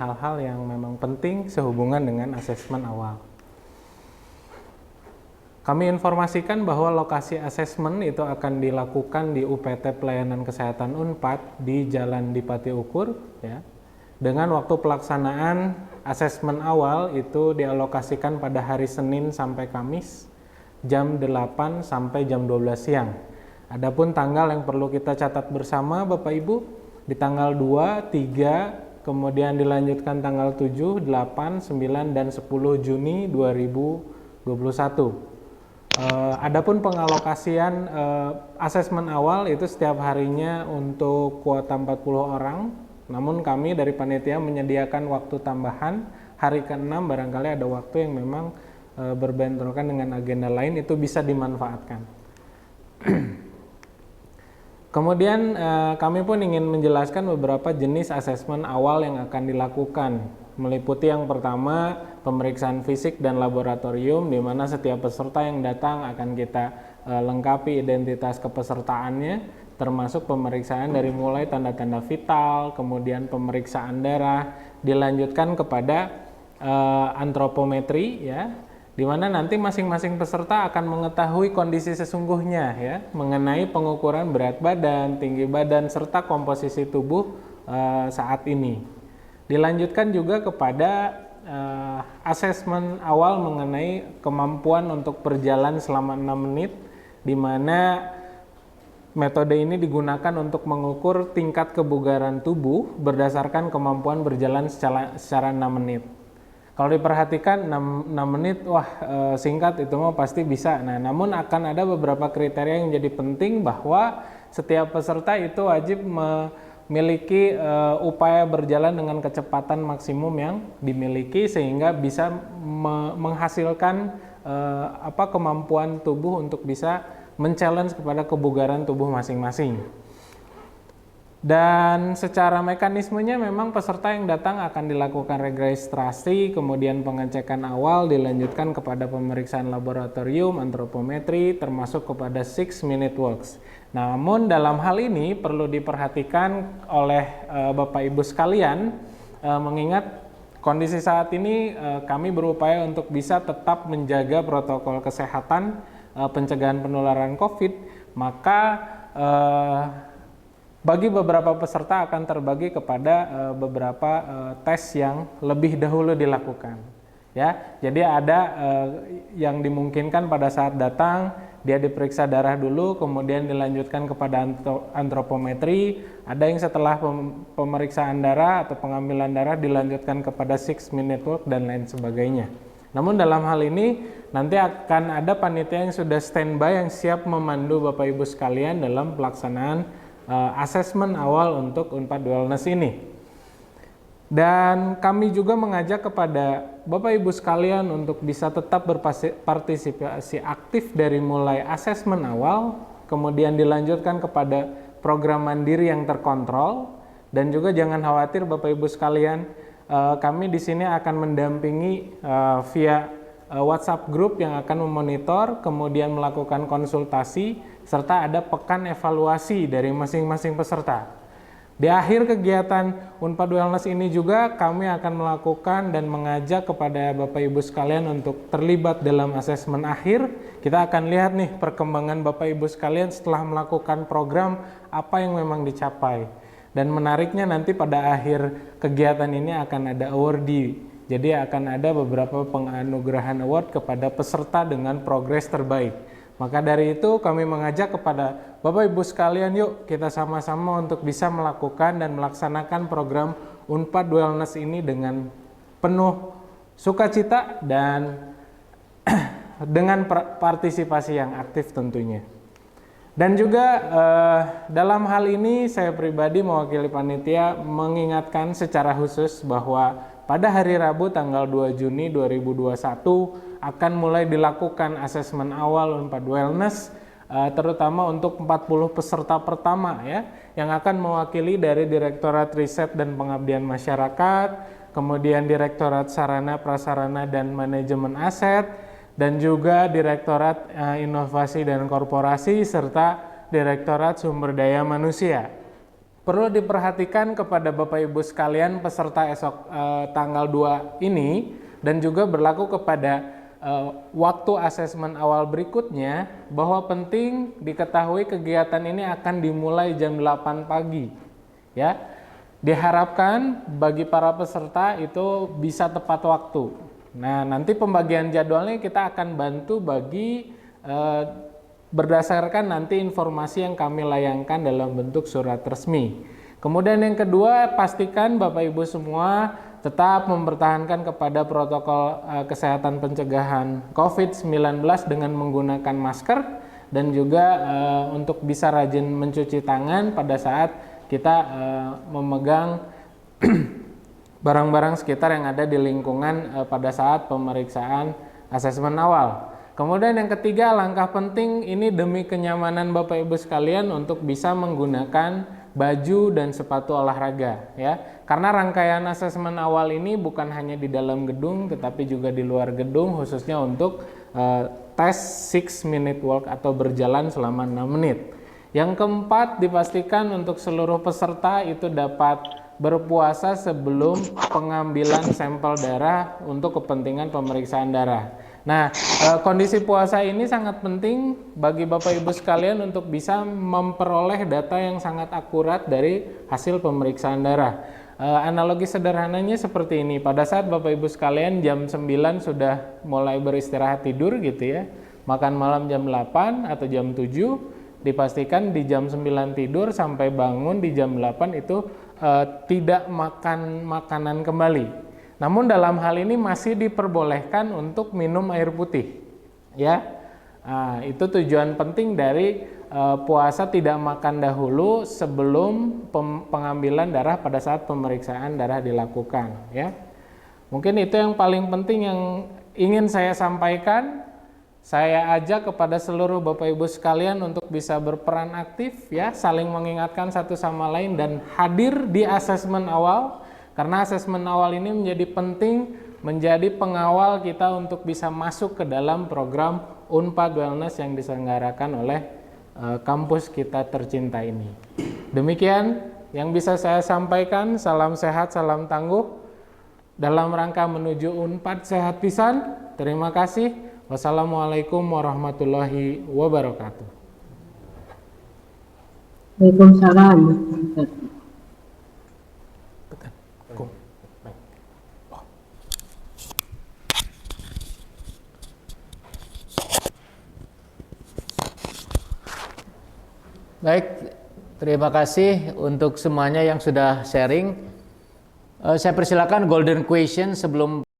hal-hal yang memang penting sehubungan dengan asesmen awal. Kami informasikan bahwa lokasi asesmen itu akan dilakukan di UPT Pelayanan Kesehatan Unpad di Jalan Dipati Ukur, ya. Dengan waktu pelaksanaan asesmen awal itu dialokasikan pada hari Senin sampai Kamis jam 8 sampai jam 12 siang. Adapun tanggal yang perlu kita catat bersama Bapak Ibu, di tanggal 2, 3, kemudian dilanjutkan tanggal 7, 8, 9, dan 10 Juni 2021. Adapun pengalokasian asesmen awal itu setiap harinya untuk kuota 40 orang, namun kami dari panitia menyediakan waktu tambahan hari ke-6 barangkali ada waktu yang memang berbentrokan dengan agenda lain, itu bisa dimanfaatkan. Kemudian kami pun ingin menjelaskan beberapa jenis asesmen awal yang akan dilakukan, meliputi yang pertama pemeriksaan fisik dan laboratorium, di mana setiap peserta yang datang akan kita lengkapi identitas kepesertaannya, termasuk pemeriksaan dari mulai tanda-tanda vital, kemudian pemeriksaan darah, dilanjutkan kepada antropometri, ya, di mana nanti masing-masing peserta akan mengetahui kondisi sesungguhnya, ya, mengenai pengukuran berat badan, tinggi badan, serta komposisi tubuh saat ini. Dilanjutkan juga kepada asesmen awal mengenai kemampuan untuk berjalan selama 6 menit, di mana metode ini digunakan untuk mengukur tingkat kebugaran tubuh berdasarkan kemampuan berjalan secara 6 menit. Kalau diperhatikan 6 menit, wah singkat itu mah pasti bisa. Nah, namun akan ada beberapa kriteria yang jadi penting bahwa setiap peserta itu wajib memiliki upaya berjalan dengan kecepatan maksimum yang dimiliki sehingga bisa menghasilkan kemampuan tubuh untuk bisa men-challenge kepada kebugaran tubuh masing-masing. Dan secara mekanismenya memang peserta yang datang akan dilakukan registrasi, kemudian pengecekan awal, dilanjutkan kepada pemeriksaan laboratorium, antropometri, termasuk kepada 6-minute walks. Namun dalam hal ini perlu diperhatikan oleh Bapak Ibu sekalian, mengingat kondisi saat ini kami berupaya untuk bisa tetap menjaga protokol kesehatan pencegahan penularan COVID, maka bagi beberapa peserta akan terbagi kepada beberapa tes yang lebih dahulu dilakukan. Ya, jadi ada yang dimungkinkan pada saat datang dia diperiksa darah dulu, kemudian dilanjutkan kepada antropometri. Ada yang setelah pemeriksaan darah atau pengambilan darah dilanjutkan kepada 6-minute walk dan lain sebagainya. Namun dalam hal ini nanti akan ada panitia yang sudah standby yang siap memandu Bapak Ibu sekalian dalam pelaksanaan asesmen awal untuk Unpad Wellness ini. Dan kami juga mengajak kepada Bapak Ibu sekalian untuk bisa tetap berpartisipasi aktif dari mulai asesmen awal, kemudian dilanjutkan kepada program mandiri yang terkontrol, dan juga jangan khawatir Bapak Ibu sekalian, kami di sini akan mendampingi via WhatsApp group yang akan memonitor, kemudian melakukan konsultasi, serta ada pekan evaluasi dari masing-masing peserta. Di akhir kegiatan Unpad Wellness ini juga kami akan melakukan dan mengajak kepada Bapak Ibu sekalian untuk terlibat dalam asesmen akhir. Kita akan lihat nih perkembangan Bapak Ibu sekalian setelah melakukan program apa yang memang dicapai. Dan menariknya nanti pada akhir kegiatan ini akan ada awardee. Jadi akan ada beberapa penganugerahan award kepada peserta dengan progres terbaik. Maka dari itu kami mengajak kepada Bapak Ibu sekalian, yuk kita sama-sama untuk bisa melakukan dan melaksanakan program Unpad Wellness ini dengan penuh sukacita dan dengan partisipasi yang aktif tentunya. Dan juga dalam hal ini saya pribadi mewakili panitia mengingatkan secara khusus bahwa pada hari Rabu tanggal 2 Juni 2021 akan mulai dilakukan asesmen awal Unpad Wellness, terutama untuk 40 peserta pertama ya, yang akan mewakili dari Direktorat Riset dan Pengabdian Masyarakat, kemudian Direktorat Sarana Prasarana dan Manajemen Aset, dan juga Direktorat Inovasi dan Korporasi, serta Direktorat Sumber Daya Manusia. perlu diperhatikan kepada Bapak Ibu sekalian peserta esok tanggal 2 ini, dan juga berlaku kepada waktu asesmen awal berikutnya, bahwa penting diketahui kegiatan ini akan dimulai jam 8 pagi. Ya, diharapkan bagi para peserta itu bisa tepat waktu. Nah, nanti pembagian jadwalnya kita akan bantu bagi berdasarkan nanti informasi yang kami layangkan dalam bentuk surat resmi. Kemudian yang kedua, pastikan Bapak Ibu semua tetap mempertahankan kepada protokol kesehatan pencegahan COVID-19 dengan menggunakan masker, dan juga untuk bisa rajin mencuci tangan pada saat kita memegang barang-barang sekitar yang ada di lingkungan pada saat pemeriksaan asesmen awal. Kemudian yang ketiga, langkah penting ini demi kenyamanan Bapak Ibu sekalian untuk bisa menggunakan baju dan sepatu olahraga, ya. Karena rangkaian asesmen awal ini bukan hanya di dalam gedung tetapi juga di luar gedung, khususnya untuk tes 6-minute walk atau berjalan selama 6 menit. Yang keempat, dipastikan untuk seluruh peserta itu dapat berpuasa sebelum pengambilan sampel darah untuk kepentingan pemeriksaan darah. Nah, kondisi puasa ini sangat penting bagi Bapak Ibu sekalian untuk bisa memperoleh data yang sangat akurat dari hasil pemeriksaan darah. Analogi sederhananya seperti ini, pada saat Bapak Ibu sekalian jam 9 sudah mulai beristirahat tidur gitu ya, makan malam jam 8 atau jam 7, dipastikan di jam 9 tidur sampai bangun di jam 8 itu tidak makan makanan kembali. Namun dalam hal ini masih diperbolehkan untuk minum air putih, ya. Nah, itu tujuan penting dari puasa tidak makan dahulu sebelum pengambilan darah pada saat pemeriksaan darah dilakukan, ya. Mungkin itu yang paling penting yang ingin saya sampaikan. Saya ajak kepada seluruh Bapak Ibu sekalian untuk bisa berperan aktif, ya, saling mengingatkan satu sama lain dan hadir di asesmen awal. Karena asesmen awal ini menjadi penting, menjadi pengawal kita untuk bisa masuk ke dalam program Unpad Wellness yang diselenggarakan oleh kampus kita tercinta ini. Demikian yang bisa saya sampaikan. Salam sehat, salam tangguh dalam rangka menuju Unpad sehat pisan. Terima kasih. Wassalamualaikum warahmatullahi wabarakatuh. Waalaikumsalam. Baik, terima kasih untuk semuanya yang sudah sharing. Saya persilakan golden question sebelum